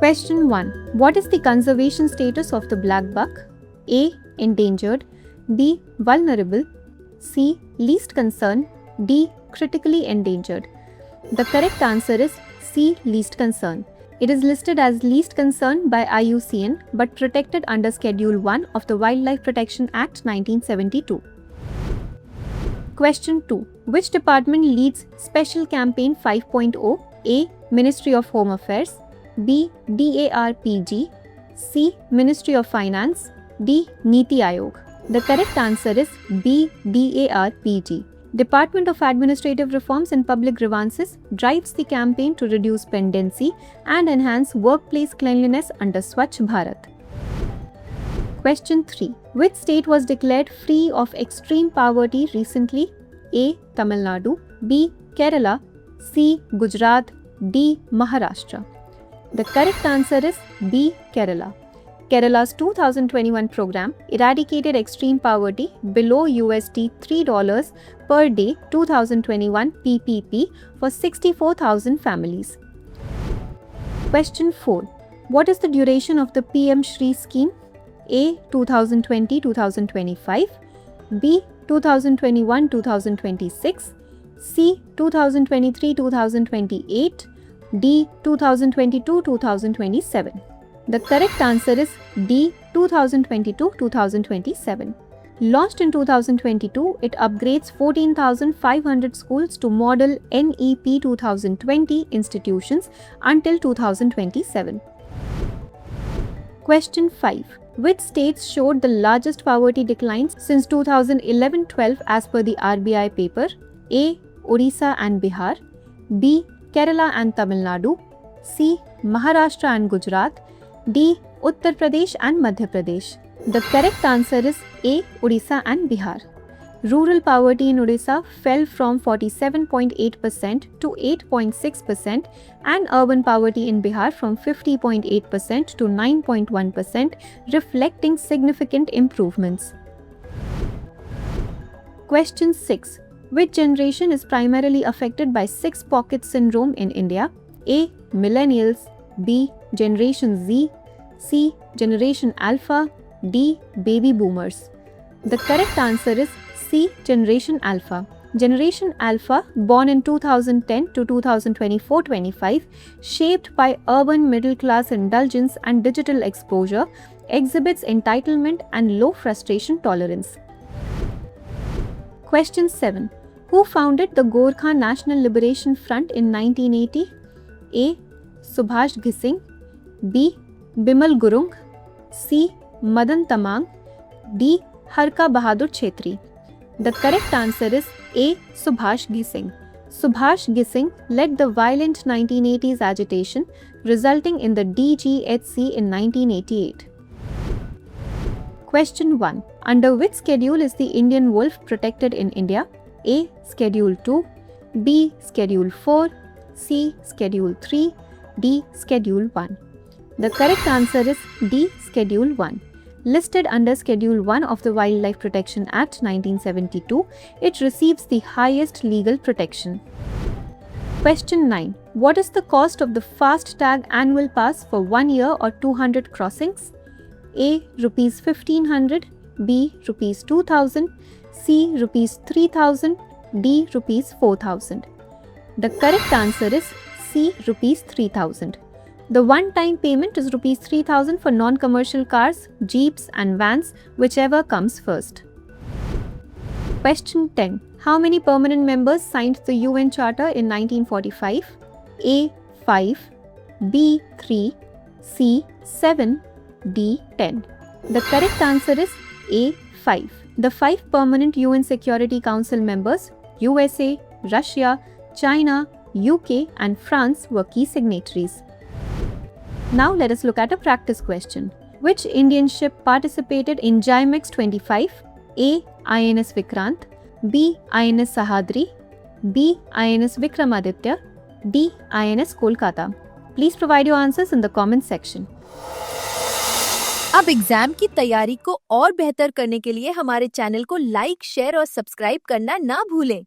Question 1. What is the conservation status of the black buck? A. Endangered. B. Vulnerable. C. Least concern. D. Critically endangered. The correct answer is C. Least concern. It is listed as least concern by IUCN but protected under Schedule 1 of the Wildlife Protection Act 1972. Question 2. Which department leads Special Campaign 5.0? A. Ministry of Home Affairs. B. DARPG. C. Ministry of Finance. D. Niti Aayog. The correct answer is B. DARPG. Department of Administrative Reforms and Public Grievances drives the campaign to reduce pendency and enhance workplace cleanliness under Swachh Bharat. Question 3. Which state was declared free of extreme poverty recently? A. Tamil Nadu. B. Kerala. C. Gujarat. D. Maharashtra. The correct answer is B. Kerala. Kerala's 2021 program eradicated extreme poverty below $3 per day 2021 PPP for 64,000 families. Question 4. What is the duration of the PM Shri scheme? A. 2020-2025. B. 2021-2026. C. 2023-2028. D. 2022-2027. The correct answer is D. 2022-2027. Launched in 2022, it upgrades 14,500 schools to model NEP 2020 institutions until 2027. Question 5. Which states showed the largest poverty declines since 2011-12 as per the RBI paper? A. Odisha and Bihar. B. Kerala and Tamil Nadu. C. Maharashtra and Gujarat. D. Uttar Pradesh and Madhya Pradesh. The correct answer is A. Odisha and Bihar. Rural poverty in Odisha fell from 47.8% to 8.6% and urban poverty in Bihar from 50.8% to 9.1%, reflecting significant improvements. Question 6. Which generation is primarily affected by six pocket syndrome in India? A. Millennials. B. Generation Z. C. Generation Alpha. D. Baby boomers. The correct answer is C. Generation Alpha. Generation Alpha, born in 2010 to 2024-25, shaped by urban middle class indulgence and digital exposure, exhibits entitlement and low frustration tolerance. Question 7. Who founded the Gorkha National Liberation Front in 1980? A. Subhash Ghising. B. Bimal Gurung. C. Madan Tamang. D. Harka Bahadur Chhetri. The correct answer is A. Subhash Ghising. Subhash Ghising led the violent 1980s agitation, resulting in the DGHC in 1988. Question 1. Under which schedule is the Indian wolf protected in India? A. Schedule 2. B. Schedule 4. C. Schedule 3. D. Schedule 1. The correct answer is D. Schedule 1. Listed under Schedule 1 of the Wildlife Protection Act 1972, it receives the highest legal protection. Question 9. What is the cost of the FASTag annual pass for 1 year or 200 crossings? A. Rupees 1500. B. Rupees 2000. C. Rupees 3000. D. Rupees 4000. The correct answer is C. Rupees 3000. The one-time payment is Rs 3,000 for non-commercial cars, jeeps and vans, whichever comes first. Question 10. How many permanent members signed the UN Charter in 1945? A. 5. B. 3. C. 7. D. 10. The correct answer is A. 5. The 5 permanent UN Security Council members, USA, Russia, China, UK and France were key signatories. Now let us look at a practice question. Which Indian ship participated in GIMEX 25? A. INS Vikrant. B. INS Sahadri. B. INS Vikramaditya. D. INS Kolkata. Please provide your answers in the comment section. अब exam की तैयारी को और बेहतर करने के लिए हमारे चैनल को लाइक, शेयर और सब्सक्राइब करना ना भूलें।